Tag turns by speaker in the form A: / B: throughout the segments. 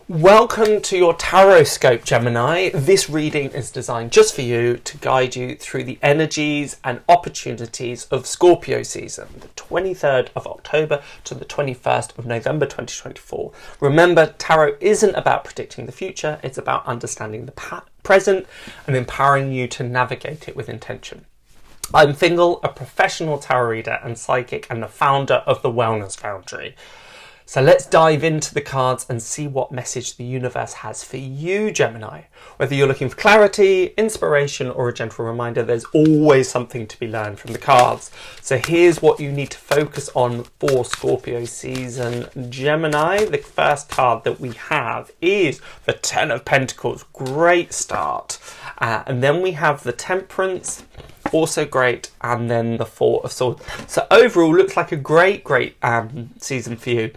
A: Welcome to your Tarotscope, Gemini. This reading is designed just for you to guide you through the energies and opportunities of Scorpio season, the 23rd of October to the 21st of November 2024. Remember, tarot isn't about predicting the future, it's about understanding the present and empowering you to navigate it with intention. I'm Fingal, a professional tarot reader and psychic and the founder of the Wellness Foundry. So let's dive into the cards and see what message the universe has for you, Gemini. Whether you're looking for clarity, inspiration, or a gentle reminder, there's always something to be learned from the cards. So here's what you need to focus on for Scorpio season, Gemini. The first card that we have is the Ten of Pentacles. Great start. And then we have the Temperance. Also great, and then the Four of Swords. So overall, looks like a great season for you.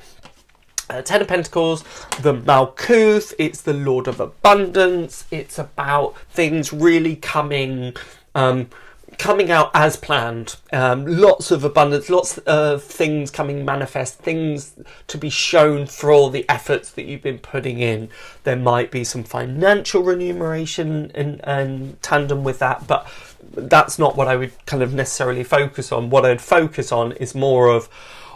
A: Ten of Pentacles, the Malkuth, it's the Lord of Abundance. It's about things really coming out as planned. Lots of abundance, lots of things coming manifest, things to be shown for all the efforts that you've been putting in. There might be some financial remuneration in tandem with that, but that's not what I would kind of necessarily focus on. What I'd focus on is more of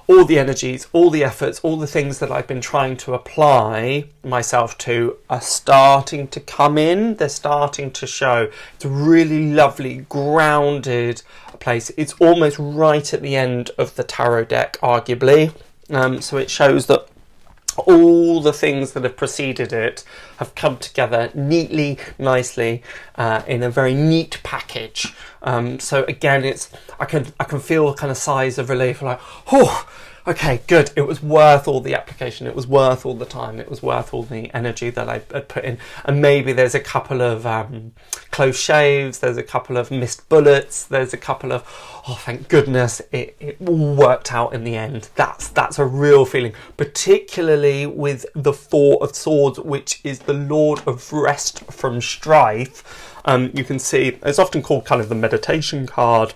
A: all the energies, all the efforts, all the things that I've been trying to apply myself to are starting to come in. They're starting to show. It's a really lovely, grounded place. It's almost right at the end of the tarot deck, arguably. So it shows that all the things that have preceded it have come together neatly, nicely, in a very neat package. So again, I can feel kind of sighs of relief, like, oh, okay, good. It was worth all the application. It was worth all the time. It was worth all the energy that I had put in. And maybe there's a couple of close shaves. There's a couple of missed bullets. There's a couple of, oh, thank goodness, it all worked out in the end. That's a real feeling, particularly with the Four of Swords, which is the Lord of Rest from Strife. You can see it's often called kind of the meditation card.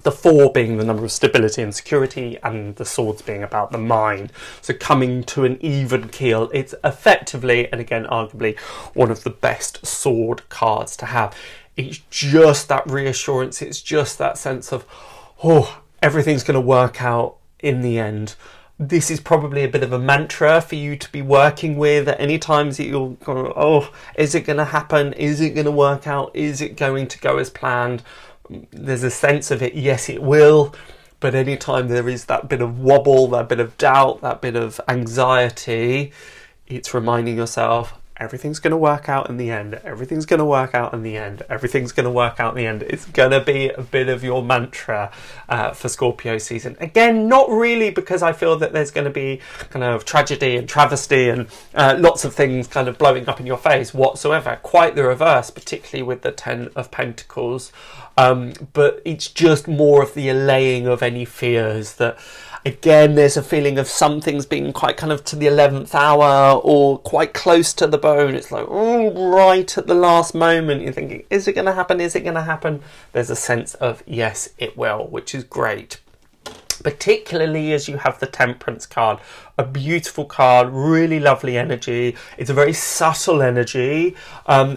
A: The four being the number of stability and security, and the swords being about the mind. So coming to an even keel. It's effectively, and again, arguably, one of the best sword cards to have. It's just that reassurance. It's just that sense of, oh, everything's going to work out in the end. This is probably a bit of a mantra for you to be working with at any times that you're going, oh, is it going to happen? Is it going to work out? Is it going to go as planned? There's a sense of it, yes it will, but anytime there is that bit of wobble, that bit of doubt, that bit of anxiety, it's reminding yourself, everything's going to work out in the end, everything's going to work out in the end, everything's going to work out in the end. It's going to be a bit of your mantra for Scorpio season. Again, not really, because I feel that there's going to be kind of tragedy and travesty and lots of things kind of blowing up in your face whatsoever. Quite the reverse, particularly with the Ten of Pentacles. But it's just more of the allaying of any fears that, again, there's a feeling of some things being quite kind of to the 11th hour or quite close to the bone. It's like, oh, right at the last moment, you're thinking, is it going to happen? Is it going to happen? There's a sense of, yes, it will, which is great. Particularly as you have the Temperance card, a beautiful card, really lovely energy. It's a very subtle energy.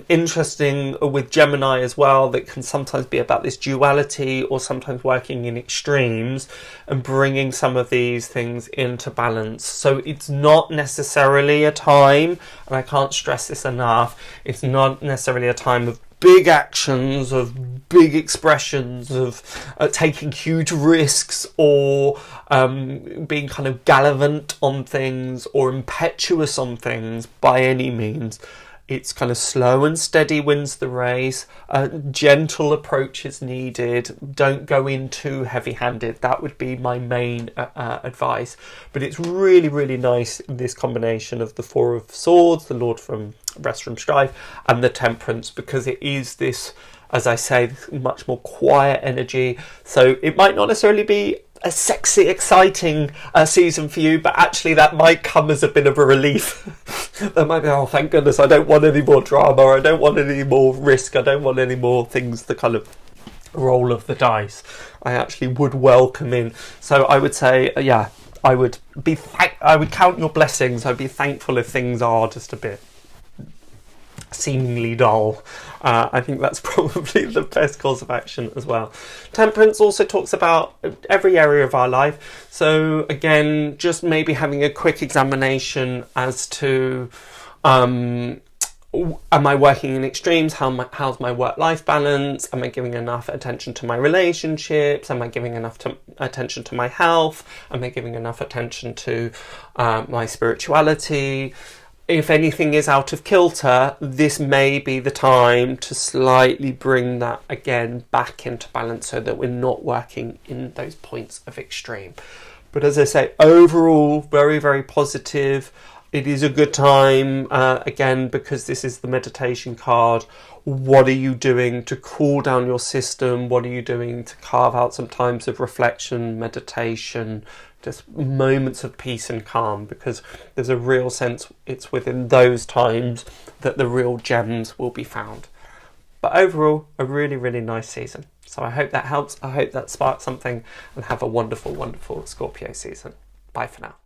A: Interesting with Gemini as well, that can sometimes be about this duality or sometimes working in extremes and bringing some of these things into balance. So it's not necessarily a time, and I can't stress this enough, it's not necessarily a time of big actions, of big expressions, of taking huge risks, or being kind of gallivant on things or impetuous on things by any means. It's kind of slow and steady wins the race. Gentle approach is needed. Don't go in too heavy-handed. That would be my main advice. But it's really, really nice, this combination of the Four of Swords, the Lord from Rest from Strife, and the Temperance, because it is this, as I say, much more quiet energy. So it might not necessarily be a sexy, exciting season for you, but actually that might come as a bit of a relief. That might be, oh, thank goodness, I don't want any more drama, I don't want any more risk, I don't want any more things, the kind of roll of the dice. I actually would welcome in. So I would say, yeah, I would count your blessings. I'd be thankful if things are just a bit seemingly dull. I think that's probably the best course of action as well. Temperance also talks about every area of our life. So again, just maybe having a quick examination as to am I working in extremes? How's my work-life balance? Am I giving enough attention to my relationships? Am I giving enough attention to my health? Am I giving enough attention to my spirituality? If anything is out of kilter, this may be the time to slightly bring that again back into balance so that we're not working in those points of extreme. But as I say, overall, very, very positive. It is a good time, again, because this is the meditation card. What are you doing to cool down your system? What are you doing to carve out some times of reflection, meditation, just moments of peace and calm? Because there's a real sense it's within those times that the real gems will be found. But overall, a really, really nice season. So I hope that helps. I hope that sparks something, and have a wonderful, wonderful Scorpio season. Bye for now.